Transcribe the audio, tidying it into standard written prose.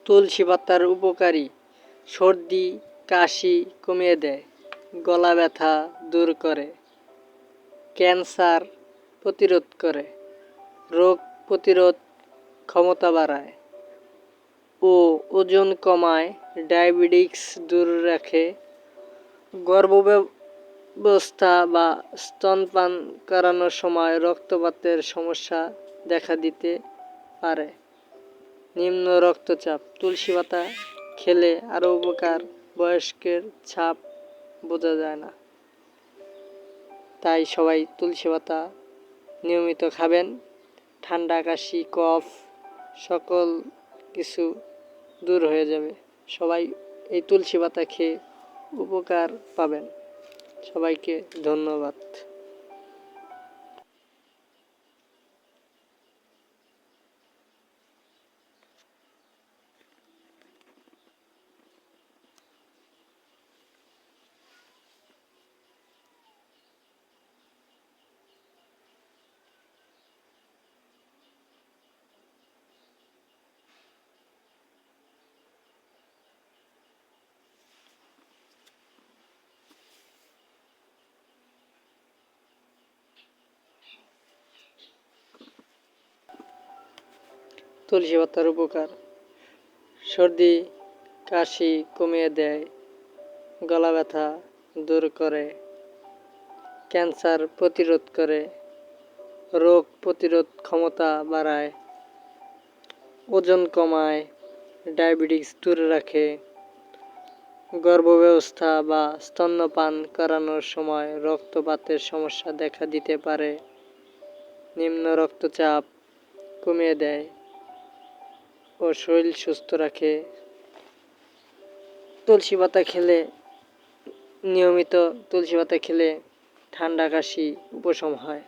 তুলসী পাতার উপকারী সর্দি কাশি কমিয়ে দেয়, গলা ব্যথা দূর করে, ক্যান্সার প্রতিরোধ করে, রোগ প্রতিরোধ ক্ষমতা বাড়ায় ও ওজন কমায়, ডায়াবেটিস দূর রাখে, গর্ভাবস্থা বা স্তনপান করানোর সময় রক্তপাতের সমস্যা দেখা দিতে পারে। নিম্ন রক্তচাপ তুলসী পাতা খেলে আরও উপকার, বয়স্কের ছাপ বোঝা যায় না, তাই সবাই তুলসী পাতা নিয়মিত খাবেন। ঠান্ডা কাশি কফ সকল কিছু দূর হয়ে যাবে। সবাই এই তুলসী পাতা খেয়ে উপকার পাবেন। সবাইকে ধন্যবাদ। তুলসী পাতার উপকার: সর্দি কাশি কমিয়ে দেয়, গলা ব্যথা দূর করে, ক্যান্সার প্রতিরোধ করে, রোগ প্রতিরোধ ক্ষমতা বাড়ায়, ওজন কমায়, ডায়াবেটিস দূর রাখে, গর্ভাবস্থা বা স্তন্যপান করানোর সময় রক্তপাতের সমস্যা দেখা দিতে পারে, নিম্ন রক্তচাপ কমিয়ে দেয় ও শরীর সুস্থ রাখে। নিয়মিত তুলসী পাতা খেলে ঠান্ডা কাশি উপশম হয়।